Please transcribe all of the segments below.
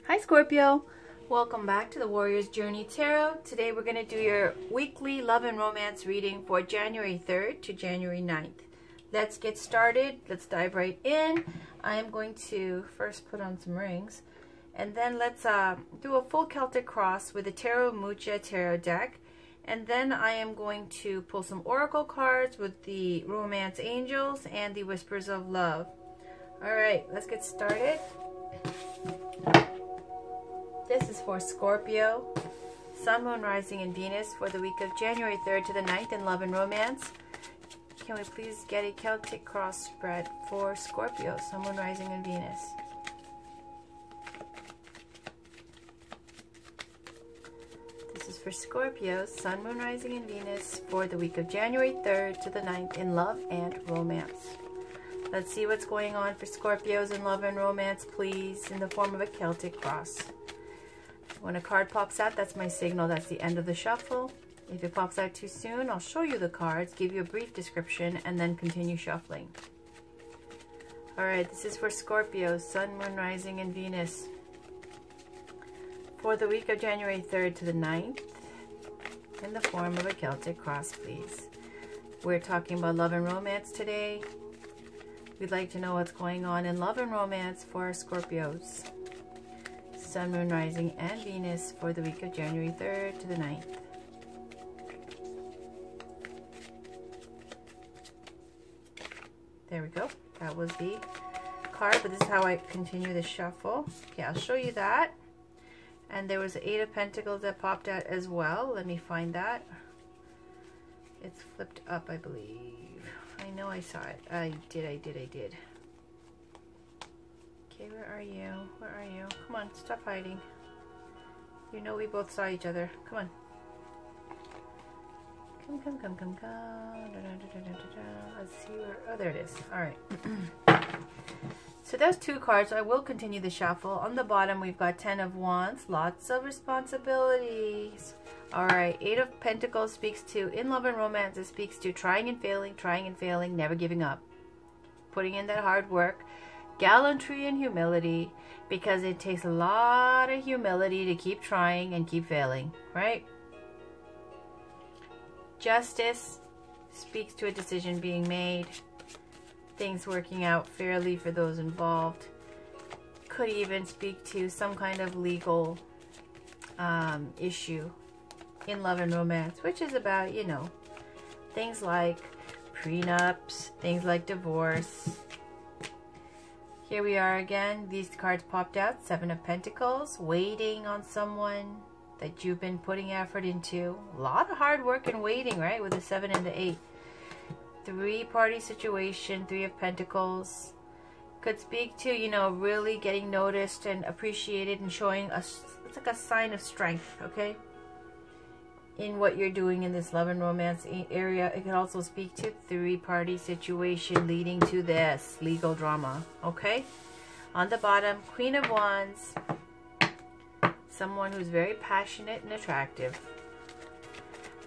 Hi Scorpio, welcome back to the Warrior's Journey Tarot. Today we're going to do your weekly love and romance reading for January 3rd to January 9th. Let's get started. Let's dive right in. I am going to first put on some rings and then let's do a full Celtic cross with the Tarot Mucha Tarot deck. And then I am going to pull some oracle cards with the Romance Angels and the Whispers of Love. Alright, let's get started. This is for Scorpio, Sun, Moon, Rising, and Venus for the week of January 3rd to the 9th in love and romance. Can we please get a Celtic cross spread for Scorpio, Sun, Moon, Rising, and Venus? This is for Scorpio, Sun, Moon, Rising, and Venus for the week of January 3rd to the 9th in love and romance. Let's see what's going on for Scorpios in love and romance, please, in the form of a Celtic cross. When a card pops out, that's my signal. That's the end of the shuffle. If it pops out too soon, I'll show you the cards, give you a brief description, and then continue shuffling. Alright, this is for Scorpio, Sun, Moon, Rising, and Venus for the week of January 3rd to the 9th in the form of a Celtic cross, please. We're talking about love and romance today. We'd like to know what's going on in love and romance for our Scorpios. Sun, Moon, Rising, and Venus for the week of January 3rd to the 9th. There we go. That was the card, but this is how I continue the shuffle. Okay, I'll show you that. And there was the Eight of Pentacles that popped out as well. Let me find that. It's flipped up, I believe. I know I saw it. I did. Okay, where are you? Where are you? Come on, stop hiding. You know we both saw each other. Come on. Come. Da, da, da, da. Let's see where... Oh, there it is. Alright. So there's two cards. So I will continue the shuffle. On the bottom, we've got 10 of Wands. Lots of responsibilities. Alright, 8 of Pentacles speaks to, in love and romance, it speaks to trying and failing, never giving up. Putting in that hard work. Gallantry and humility, because it takes a lot of humility to keep trying and keep failing, right? Justice speaks to a decision being made, things working out fairly for those involved. Could even speak to some kind of legal issue in love and romance, which is about, you know, things like prenups, things like divorce. Here we are again. These cards popped out. 7 of Pentacles, waiting on someone that you've been putting effort into. A lot of hard work and waiting, right? With the 7 and the 8. 3-party situation, 3 of Pentacles. Could speak to, you know, really getting noticed and appreciated and showing us, it's like a sign of strength, okay? In what you're doing in this love and romance area. It can also speak to 3-party situation leading to this legal drama, okay? On the bottom, Queen of Wands, someone who's very passionate and attractive.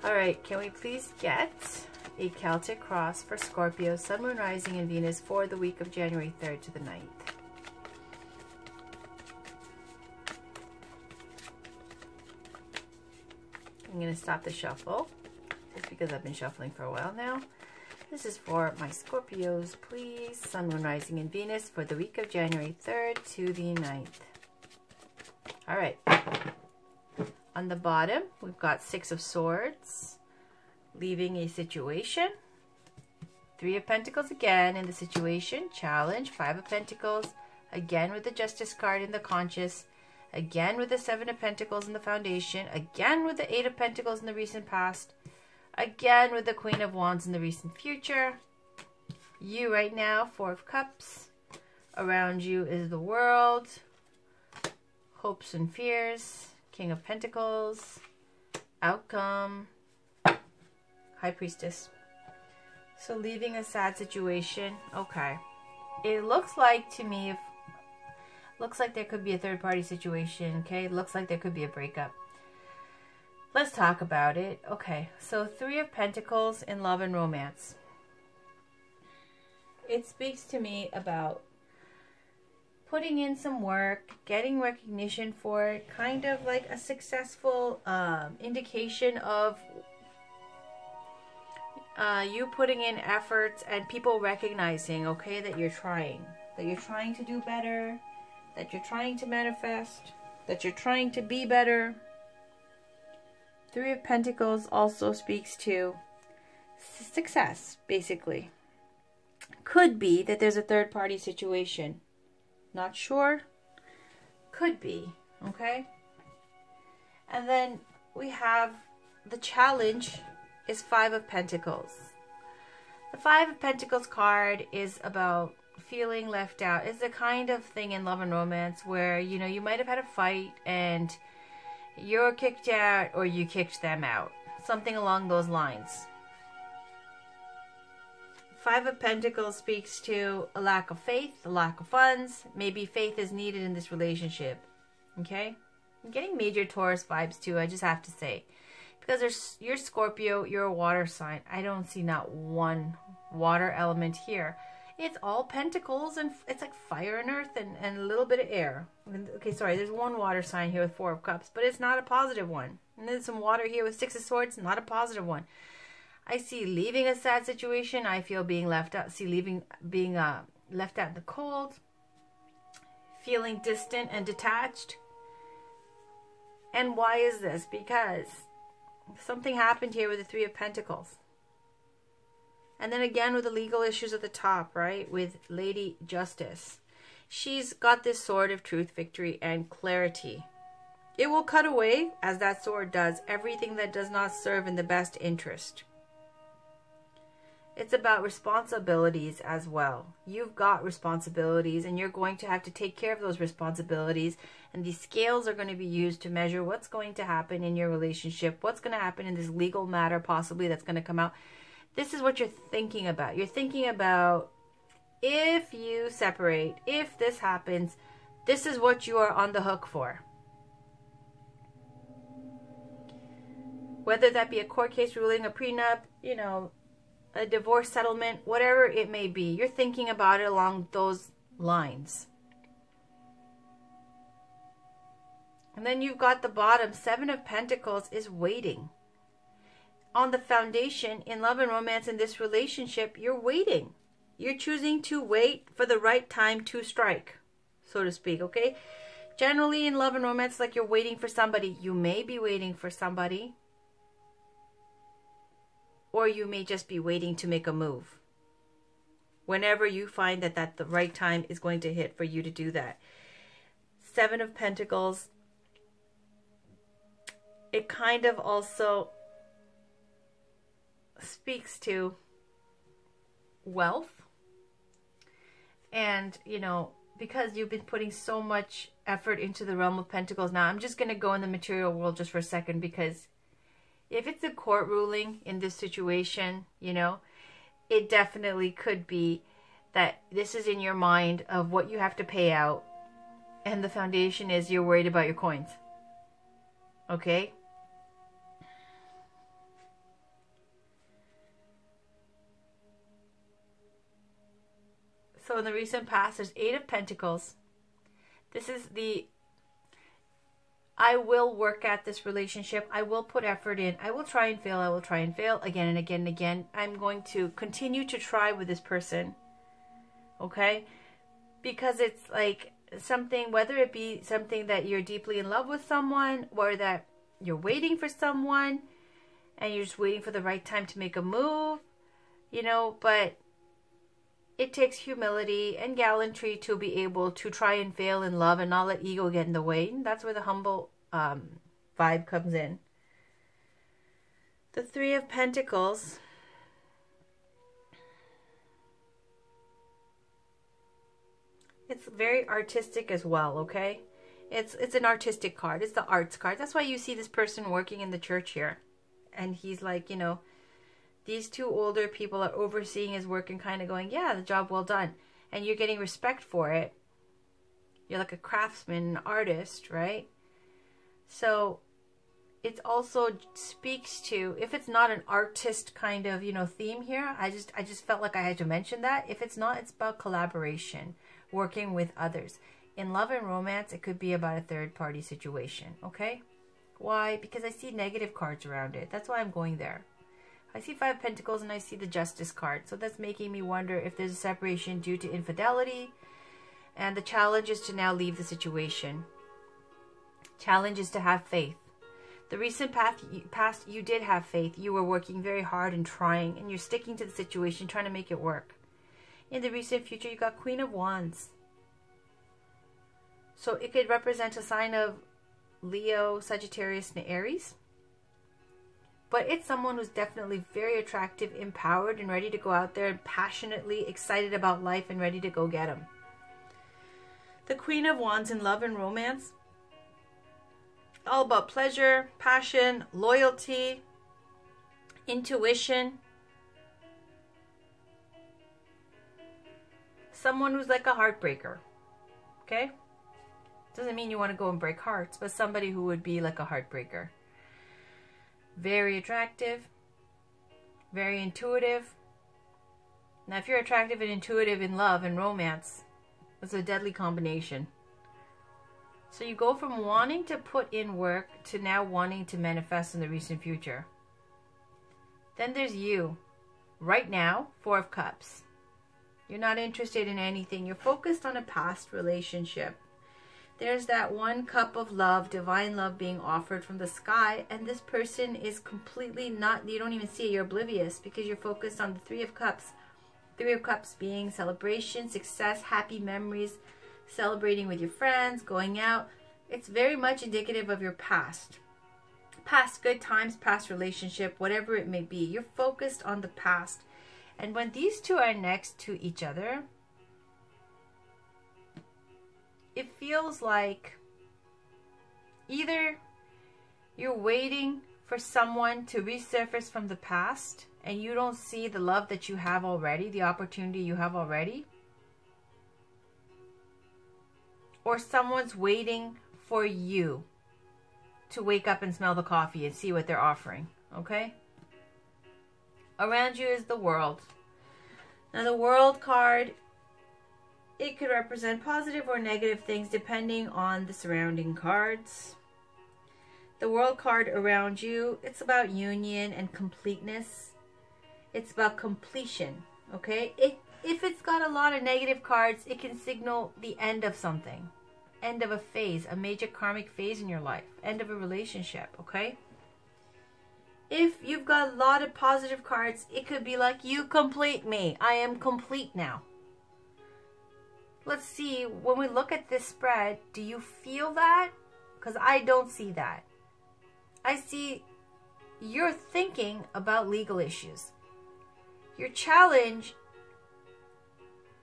Alright, can we please get a Celtic cross for Scorpio, Sun, Moon, Rising, and Venus for the week of January 3rd to the 9th? I'm going to stop the shuffle just because I've been shuffling for a while now. This is for my Scorpios, please. Sun, Moon, Rising, and Venus for the week of January 3rd to the 9th. Alright. On the bottom, we've got 6 of Swords, leaving a situation. 3 of Pentacles again in the situation, challenge. 5 of Pentacles, again with the Justice card in the conscious. Again with the 7 of Pentacles in the foundation. Again with the 8 of Pentacles in the recent past. Again with the Queen of Wands in the recent future. You right now, 4 of Cups. Around you is the World. Hopes and fears. King of Pentacles. Outcome. High Priestess. So leaving a sad situation. Okay. It looks like to me, looks like there could be a third-party situation, okay? Looks like there could be a breakup. Let's talk about it. Okay, so 3 of Pentacles in love and romance. It speaks to me about putting in some work, getting recognition for it, kind of like a successful indication of you putting in efforts and people recognizing, okay, that you're trying to do better, that you're trying to manifest, that you're trying to be better. Three of Pentacles also speaks to success, basically. Could be that there's a third party situation. Not sure. Could be, okay? And then we have the challenge is Five of Pentacles. The Five of Pentacles card is about feeling left out. It's the kind of thing in love and romance where, you know, you might have had a fight and you're kicked out or you kicked them out. Something along those lines. Five of Pentacles speaks to a lack of faith, a lack of funds. Maybe faith is needed in this relationship. Okay? I'm getting major Taurus vibes too, I just have to say. Because you're Scorpio, you're a water sign. I don't see not one water element here. It's all pentacles and it's like fire and earth and a little bit of air. Okay, sorry, there's one water sign here with Four of Cups, but it's not a positive one. And there's some water here with Six of Swords, not a positive one. I see leaving a sad situation. I feel being left out. See being left out in the cold. Feeling distant and detached. And why is this? Because something happened here with the Three of Pentacles. And then again with the legal issues at the top, right? With Lady Justice. She's got this sword of truth, victory, and clarity. It will cut away, as that sword does, everything that does not serve in the best interest. It's about responsibilities as well. You've got responsibilities and you're going to have to take care of those responsibilities. And these scales are going to be used to measure what's going to happen in your relationship, what's going to happen in this legal matter possibly that's going to come out. This is what you're thinking about. You're thinking about if you separate, if this happens, this is what you are on the hook for. Whether that be a court case ruling, a prenup, you know, a divorce settlement, whatever it may be, you're thinking about it along those lines. And then you've got the bottom, Seven of Pentacles is waiting. On the foundation, in love and romance, in this relationship, you're waiting. You're choosing to wait for the right time to strike, so to speak, okay? Generally, in love and romance, like you're waiting for somebody. You may be waiting for somebody. Or you may just be waiting to make a move. Whenever you find that the right time is going to hit for you to do that. Seven of Pentacles. It kind of also speaks to wealth. And, you know, because you've been putting so much effort into the realm of Pentacles. Now, I'm just going to go in the material world just for a second because if it's a court ruling in this situation, you know, it definitely could be that this is in your mind of what you have to pay out. And the foundation is you're worried about your coins. Okay? So in the recent past, there's Eight of Pentacles. This is the I will work at this relationship. I will put effort in. I will try and fail. I will try and fail again and again and again. I'm going to continue to try with this person. Okay? Because it's like something, whether it be something that you're deeply in love with someone or that you're waiting for someone and you're just waiting for the right time to make a move, you know, but it takes humility and gallantry to be able to try and fail in love and not let ego get in the way. And that's where the humble vibe comes in. The Three of Pentacles. It's very artistic as well, okay? It's an artistic card. It's the arts card. That's why you see this person working in the church here. And he's like, you know, these two older people are overseeing his work and kind of going, yeah, the job well done. And you're getting respect for it. You're like a craftsman, an artist, right? So it also speaks to, if it's not an artist kind of, you know, theme here, I just felt like I had to mention that. If it's not, it's about collaboration, working with others. in love and romance, it could be about a third-party situation, okay? Why? Because I see negative cards around it. That's why I'm going there. I see 5 Pentacles and I see the Justice card. So that's making me wonder if there's a separation due to infidelity. And the challenge is to now leave the situation. Challenge is to have faith. The recent past, you did have faith. You were working very hard and trying. And you're sticking to the situation, trying to make it work. In the recent future, you got Queen of Wands. So it could represent a sign of Leo, Sagittarius, and Aries. But it's someone who's definitely very attractive, empowered, and ready to go out there and passionately excited about life and ready to go get them. The Queen of Wands in love and romance. All about pleasure, passion, loyalty, intuition. Someone who's like a heartbreaker. Okay? Doesn't mean you want to go and break hearts, but somebody who would be like a heartbreaker. Very attractive, very intuitive. Now, if you're attractive and intuitive in love and romance, it's a deadly combination. So you go from wanting to put in work to now wanting to manifest in the recent future. Then there's you. Right now, 4 of Cups. You're not interested in anything. You're focused on a past relationship. There's that 1 cup of love, divine love being offered from the sky, and this person is completely not, you don't even see it, you're oblivious because you're focused on the 3 of Cups. 3 of Cups being celebration, success, happy memories, celebrating with your friends, going out. It's very much indicative of your past. Past good times, past relationship, whatever it may be. You're focused on the past. And when these two are next to each other, it feels like either you're waiting for someone to resurface from the past and you don't see the love that you have already, the opportunity you have already, or someone's waiting for you to wake up and smell the coffee and see what they're offering, okay? Around you is the World. Now the World card, it could represent positive or negative things depending on the surrounding cards. The World card around you, it's about union and completeness. It's about completion, okay? If it's got a lot of negative cards, it can signal the end of something. End of a phase, a major karmic phase in your life. End of a relationship, okay? If you've got a lot of positive cards, it could be like, you complete me. I am complete now. Let's see, when we look at this spread, do you feel that? Because I don't see that. I see you're thinking about legal issues. Your challenge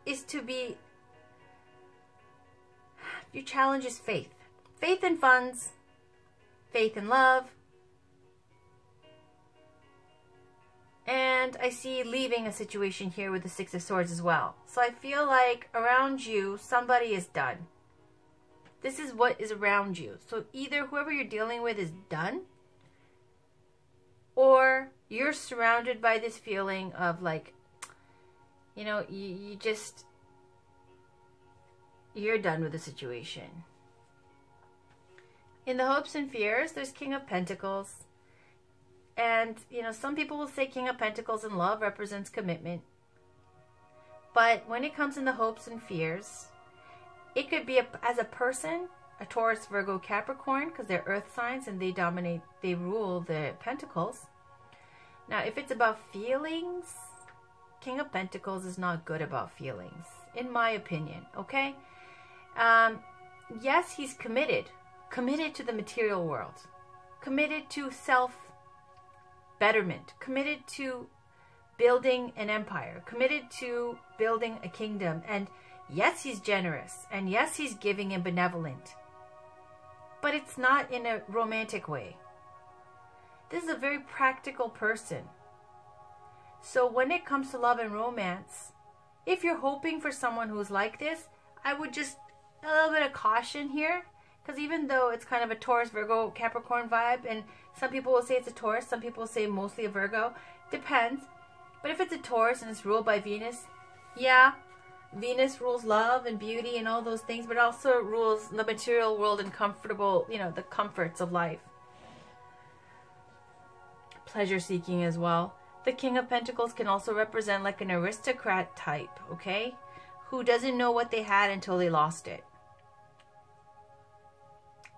is to be, your challenge is faith. Faith in funds, faith in love. And I see leaving a situation here with the 6 of Swords as well. So I feel like around you, somebody is done. This is what is around you. So either whoever you're dealing with is done, or you're surrounded by this feeling of like, you know, you're done with the situation. In the hopes and fears, there's King of Pentacles. And, you know, some people will say King of Pentacles in love represents commitment. But when it comes in the hopes and fears, it could be as a person, a Taurus, Virgo, Capricorn, because they're earth signs and they rule the Pentacles. Now, if it's about feelings, King of Pentacles is not good about feelings, in my opinion, okay? Yes, he's committed to the material world, committed to self-betterment, committed to building an empire, committed to building a kingdom. And yes, he's generous, and yes, he's giving and benevolent, but it's not in a romantic way. This is a very practical person. So when it comes to love and romance, if you're hoping for someone who's like this, I would just a little bit of caution here, because even though it's kind of a Taurus, Virgo, Capricorn vibe, and some people will say it's a Taurus, some people will say mostly a Virgo, depends. But if it's a Taurus and it's ruled by Venus, yeah, Venus rules love and beauty and all those things, but also rules the material world and comfortable, you know, the comforts of life. Pleasure seeking as well. The King of Pentacles can also represent like an aristocrat type, okay? Who doesn't know what they had until they lost it.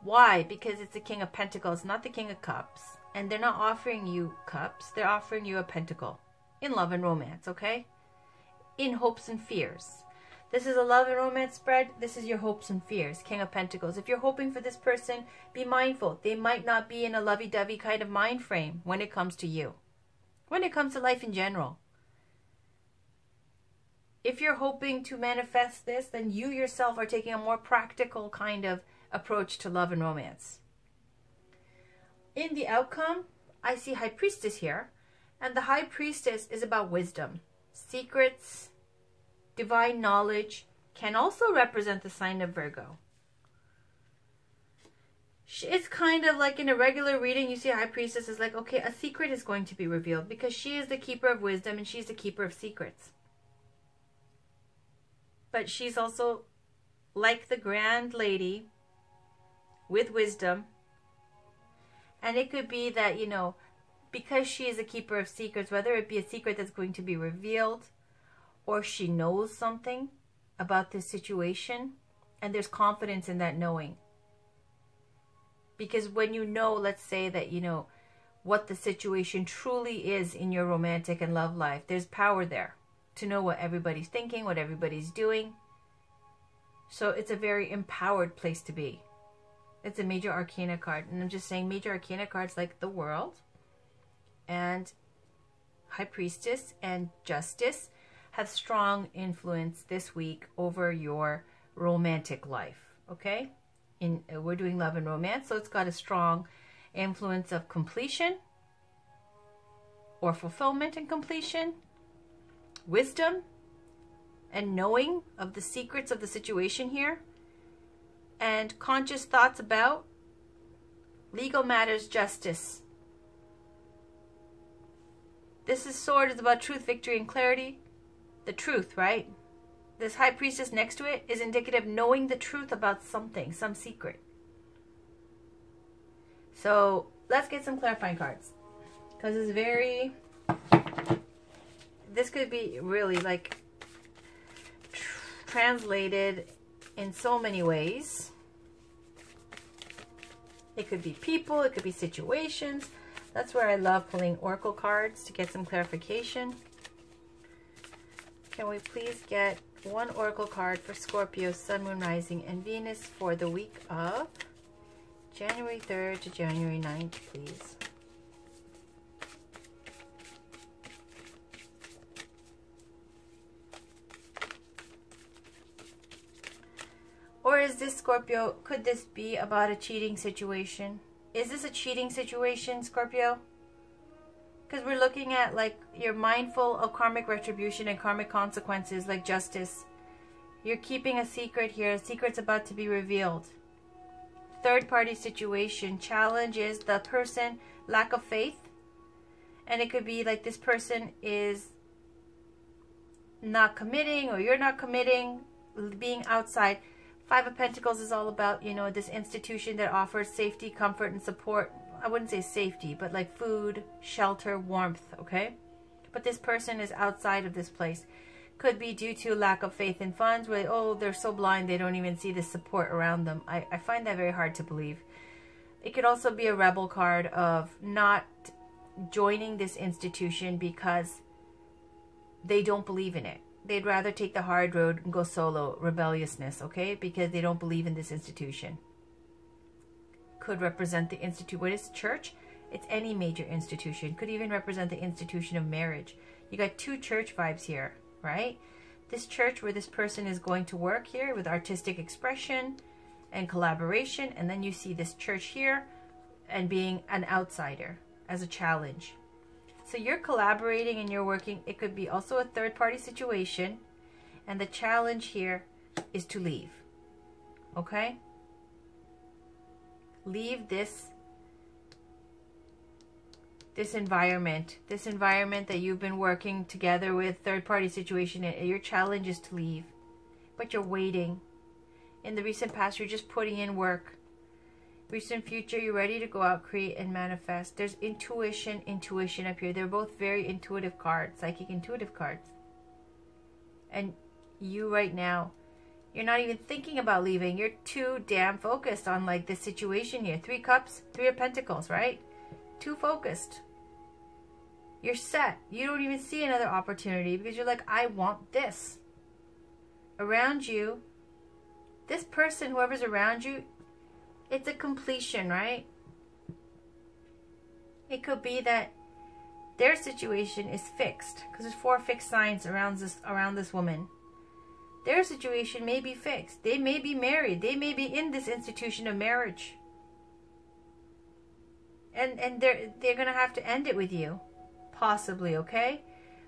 Why? Because it's the King of Pentacles, not the King of Cups. And they're not offering you cups. They're offering you a pentacle. In love and romance, okay? In hopes and fears. This is a love and romance spread. This is your hopes and fears. King of Pentacles. If you're hoping for this person, be mindful. They might not be in a lovey-dovey kind of mind frame when it comes to you. When it comes to life in general. If you're hoping to manifest this, then you yourself are taking a more practical kind of approach to love and romance. In the outcome, I see High Priestess here. And the High Priestess is about wisdom, secrets, divine knowledge. Can also represent the sign of Virgo. It's kind of like in a regular reading, you see High Priestess is like, okay, a secret is going to be revealed because she is the keeper of wisdom and she's the keeper of secrets. But she's also like the grand lady with wisdom. And it could be that, you know, because she is a keeper of secrets, whether it be a secret that's going to be revealed or she knows something about this situation and there's confidence in that knowing. Because when you know, let's say that, you know, what the situation truly is in your romantic and love life, there's power there to know what everybody's thinking, what everybody's doing. So it's a very empowered place to be. It's a major arcana card. And I'm just saying major arcana cards like the World and High Priestess and Justice have strong influence this week over your romantic life. Okay? We're doing love and romance, so it's got a strong influence of completion or fulfillment and completion, wisdom and knowing of the secrets of the situation here, and conscious thoughts about legal matters, justice. This sword is about truth, victory, and clarity. The truth, right? This High Priestess next to it is indicative of knowing the truth about something, some secret. So let's get some clarifying cards. Because it's very... This could be really like translated in so many ways. It could be people, it could be situations. That's where I love pulling oracle cards to get some clarification. Can we please get one oracle card for Scorpio, Sun, Moon, Rising, and Venus for the week of January 3rd to January 9th, please? Or is this, Scorpio, could this be about a cheating situation? Is this a cheating situation, Scorpio? Because we're looking at, like, you're mindful of karmic retribution and karmic consequences, like justice. You're keeping a secret here. A secret's about to be revealed. Third-party situation. Challenge is the person, lack of faith. And it could be like this person is not committing or you're not committing, being outside. Five of Pentacles is all about, you know, this institution that offers safety, comfort, and support. I wouldn't say safety, but like food, shelter, warmth, okay? But this person is outside of this place. Could be due to lack of faith in funds, where, oh, they're so blind they don't even see the support around them. I find that very hard to believe. It could also be a rebel card of not joining this institution because they don't believe in it. They'd rather take the hard road and go solo, rebelliousness, okay? Because they don't believe in this institution. Could represent the institute. What is church? It's any major institution. Could even represent the institution of marriage. You got two church vibes here, right? This church where this person is going to work here with artistic expression and collaboration. And then you see this church here and being an outsider as a challenge. So you're collaborating and you're working. It could be also a third-party situation. And the challenge here is to leave. Okay? Leave this environment. This environment that you've been working together with, third-party situation. Your challenge is to leave. but you're waiting. In the recent past, you're just putting in work. Recent future, you're ready to go out, create, and manifest. There's intuition up here. They're both very intuitive cards, psychic intuitive cards. And you right now, you're not even thinking about leaving. You're too damn focused on like this situation here. 3 cups, 3 of pentacles, right? Too focused. You're set. You don't even see another opportunity because you're like, I want this. Around you, this person, whoever's around you, it's a completion, right? It could be that their situation is fixed because there's 4 fixed signs around this woman. Their situation may be fixed. They may be married. They may be in this institution of marriage. And they're going to have to end it with you. Possibly, okay?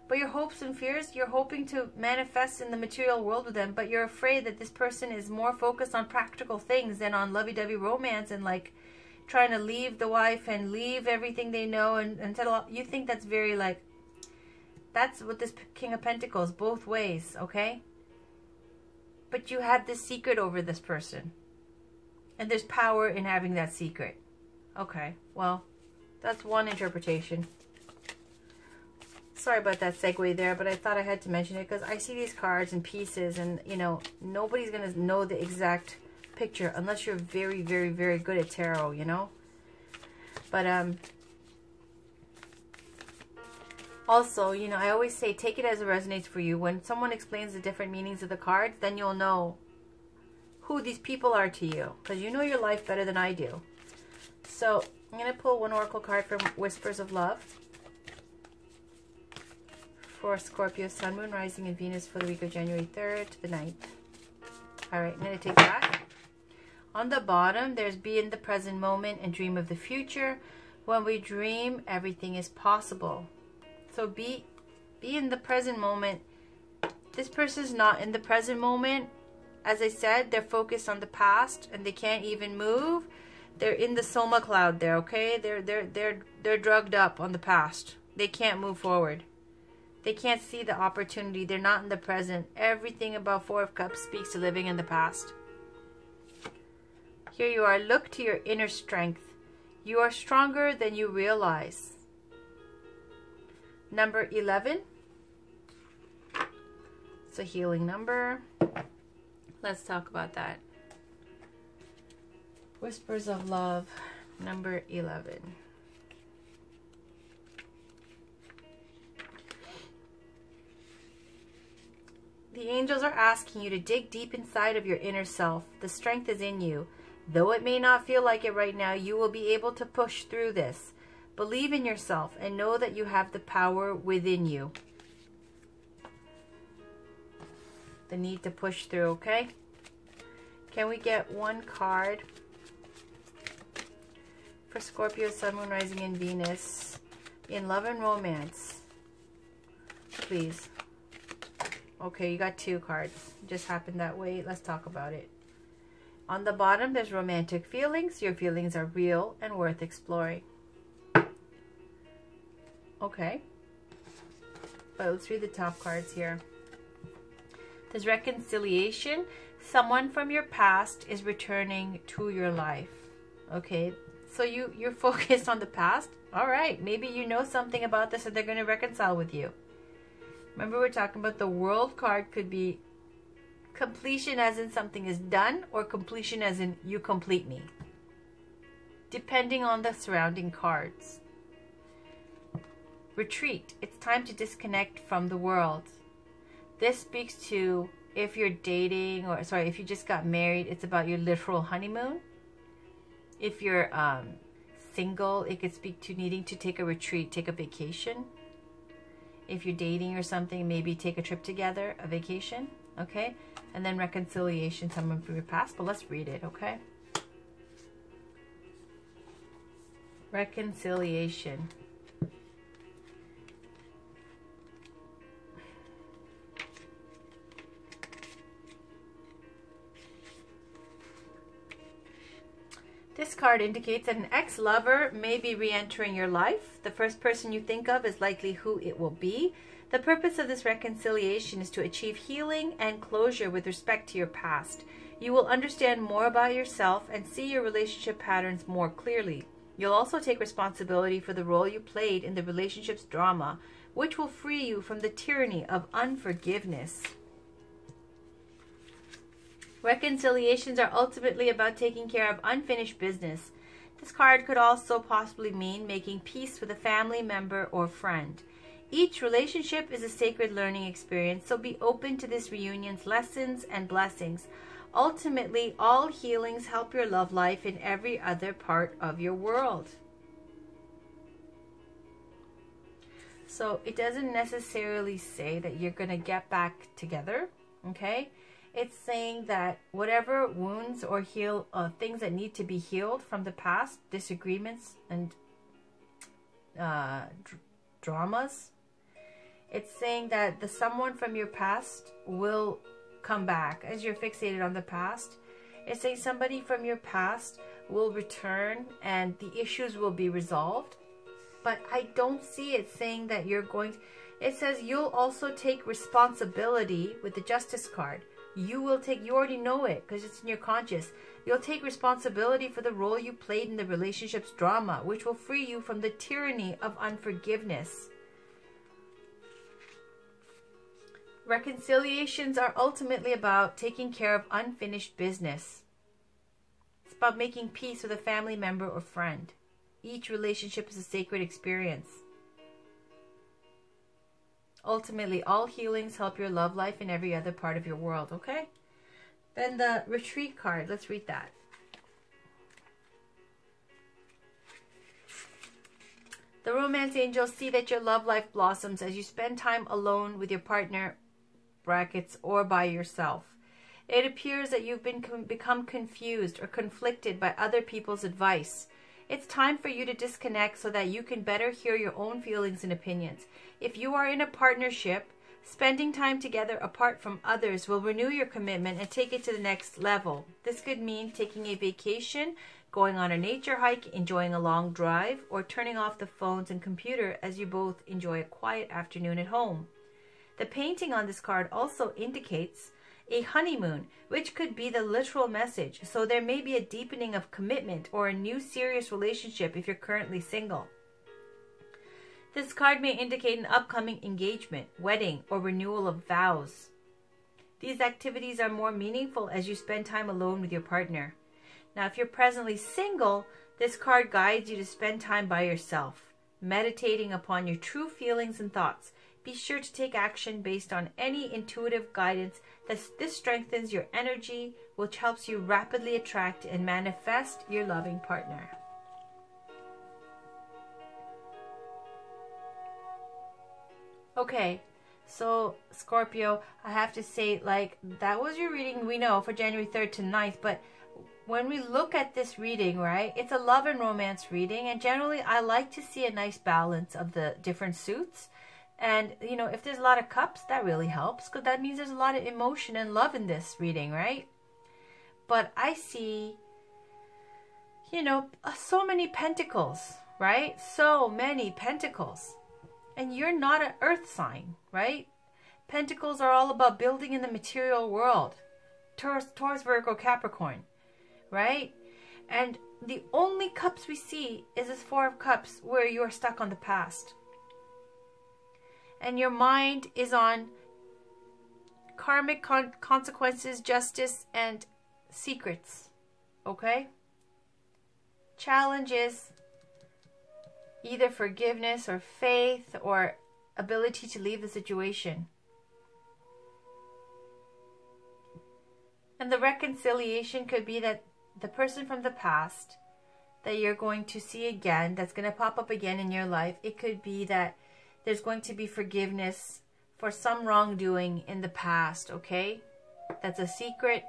But your hopes and fears, you're hoping to manifest in the material world with them, but you're afraid that this person is more focused on practical things than on lovey-dovey romance and like trying to leave the wife and leave everything they know and settle up. You think that's very like, that's what this King of Pentacles, both ways, okay? But you have this secret over this person. And there's power in having that secret. Okay, well, that's one interpretation. Sorry about that segue there, but I thought I had to mention it because I see these cards in pieces and, you know, nobody's going to know the exact picture unless you're very, very, very good at tarot, you know? But, also, you know, I always say take it as it resonates for you. When someone explains the different meanings of the cards, then you'll know who these people are to you because you know your life better than I do. So, I'm going to pull one oracle card from Whispers of Love. For Scorpio, Sun, Moon, Rising, and Venus for the week of January 3rd to the 9th. Alright, I'm going to take that. On the bottom, there's be in the present moment and dream of the future. When we dream, everything is possible. So be in the present moment. This person's not in the present moment. As I said, they're focused on the past and they can't even move. They're in the soma cloud there, okay? They're drugged up on the past. They can't move forward. They can't see the opportunity. They're not in the present. Everything about 4 of Cups speaks to living in the past. Here you are. Look to your inner strength. You are stronger than you realize. Number 11. It's a healing number. Let's talk about that. Whispers of Love, number 11. The angels are asking you to dig deep inside of your inner self. The strength is in you. Though it may not feel like it right now, you will be able to push through this. Believe in yourself and know that you have the power within you. The need to push through, okay? Can we get one card for Scorpio, Sun, Moon, Rising, and Venus in love and romance? Please. Okay, you got 2 cards. It just happened that way. Let's talk about it. On the bottom, there's romantic feelings. Your feelings are real and worth exploring. Okay. But let's read the top cards here. There's reconciliation. Someone from your past is returning to your life. Okay. So you're focused on the past. All right. Maybe you know something about this and they're going to reconcile with you. Remember, we're talking about the World card could be completion as in something is done or completion as in you complete me. Depending on the surrounding cards. Retreat. It's time to disconnect from the world. This speaks to if you're dating or, sorry, if you just got married, it's about your literal honeymoon. If you're single, it could speak to needing to take a retreat, take a vacation. If you're dating or something, maybe take a trip together, a vacation, okay? And then reconciliation, someone from your past. But let's read it, okay? Reconciliation. This card indicates that an ex-lover may be re-entering your life. The first person you think of is likely who it will be. The purpose of this reconciliation is to achieve healing and closure with respect to your past. You will understand more about yourself and see your relationship patterns more clearly. You'll also take responsibility for the role you played in the relationship's drama, which will free you from the tyranny of unforgiveness. Reconciliations are ultimately about taking care of unfinished business. This card could also possibly mean making peace with a family member or friend. Each relationship is a sacred learning experience, so be open to this reunion's lessons and blessings. Ultimately, all healings help your love life in every other part of your world. So it doesn't necessarily say that you're going to get back together, okay? It's saying that whatever wounds or things that need to be healed from the past, disagreements and dramas, it's saying that the someone from your past will come back. As you're fixated on the past, it's saying somebody from your past will return and the issues will be resolved. But I don't see it saying that you're going to... It says you'll also take responsibility with the Justice card. You already know it because it's in your conscious. You'll take responsibility for the role you played in the relationship's drama, which will free you from the tyranny of unforgiveness. Reconciliations are ultimately about taking care of unfinished business. It's about making peace with a family member or friend. Each relationship is a sacred experience. Ultimately, all healings help your love life in every other part of your world, okay? Then the Retreat card, let's read that. The Romance Angels see that your love life blossoms as you spend time alone with your partner, brackets, or by yourself. It appears that you've become confused or conflicted by other people's advice. It's time for you to disconnect so that you can better hear your own feelings and opinions. If you are in a partnership, spending time together apart from others will renew your commitment and take it to the next level. This could mean taking a vacation, going on a nature hike, enjoying a long drive, or turning off the phones and computer as you both enjoy a quiet afternoon at home. The painting on this card also indicates a honeymoon, which could be the literal message. So there may be a deepening of commitment or a new serious relationship if you're currently single. This card may indicate an upcoming engagement, wedding, or renewal of vows. These activities are more meaningful as you spend time alone with your partner. Now, if you're presently single, this card guides you to spend time by yourself, meditating upon your true feelings and thoughts. Be sure to take action based on any intuitive guidance. This strengthens your energy, which helps you rapidly attract and manifest your loving partner. Okay, so Scorpio, I have to say, like, that was your reading, we know, for January 3rd to 9th, but when we look at this reading, right, it's a love and romance reading, and generally I like to see a nice balance of the different suits. And, you know, if there's a lot of cups, that really helps, because that means there's a lot of emotion and love in this reading, right? But I see, you know, so many pentacles, right? So many pentacles. And you're not an earth sign, right? Pentacles are all about building in the material world. Taurus, Virgo, Capricorn, right? And the only cups we see is this Four of Cups where you're stuck on the past. And your mind is on karmic consequences, justice, and secrets, okay? Challenges, either forgiveness or faith or ability to leave the situation. And the reconciliation could be that the person from the past that you're going to see again, that's going to pop up again in your life, it could be that there's going to be forgiveness for some wrongdoing in the past, okay? That's a secret,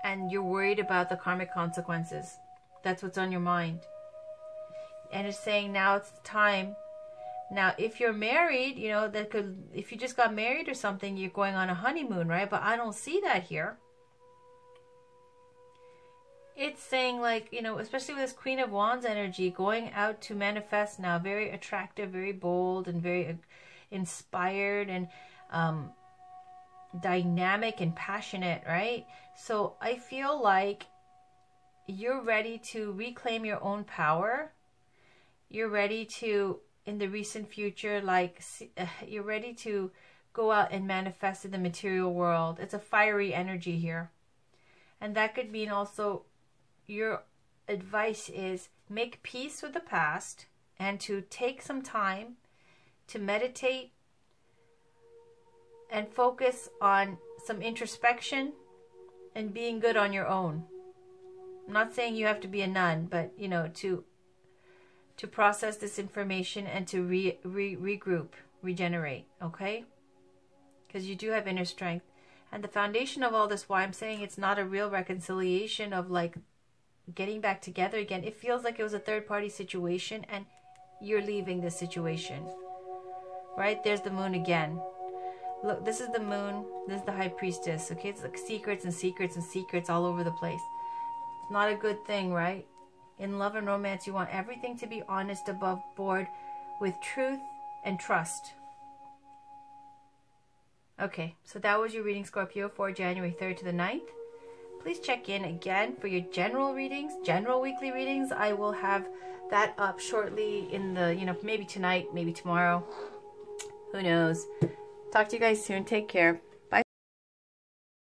and you're worried about the karmic consequences. That's what's on your mind. And it's saying now it's time. Now, if you're married, you know, that could, if you just got married or something, you're going on a honeymoon, right? But I don't see that here. It's saying, like, you know, especially with this Queen of Wands energy, going out to manifest now, very attractive, very bold, and very, inspired and dynamic and passionate, right? So I feel like you're ready to reclaim your own power. You're ready to, in the recent future, like, you're ready to go out and manifest in the material world. It's a fiery energy here. And that could mean also your advice is make peace with the past and to take some time to meditate and focus on some introspection and being good on your own. I'm not saying you have to be a nun, but, you know, to process this information and to regroup, regenerate, okay? Because you do have inner strength. And the foundation of all this, why I'm saying it's not a real reconciliation of like getting back together again. It feels like it was a third-party situation and you're leaving this situation, right? There's the moon again. Look, this is the moon. This is the high priestess, okay? It's like secrets and secrets and secrets all over the place. It's not a good thing, right? In love and romance, you want everything to be honest, above board, with truth and trust. Okay, so that was your reading, Scorpio, for January 3rd to the 9th. Please check in again for your general readings, general weekly readings. I will have that up shortly in the, you know, maybe tonight, maybe tomorrow. Who knows? Talk to you guys soon. Take care.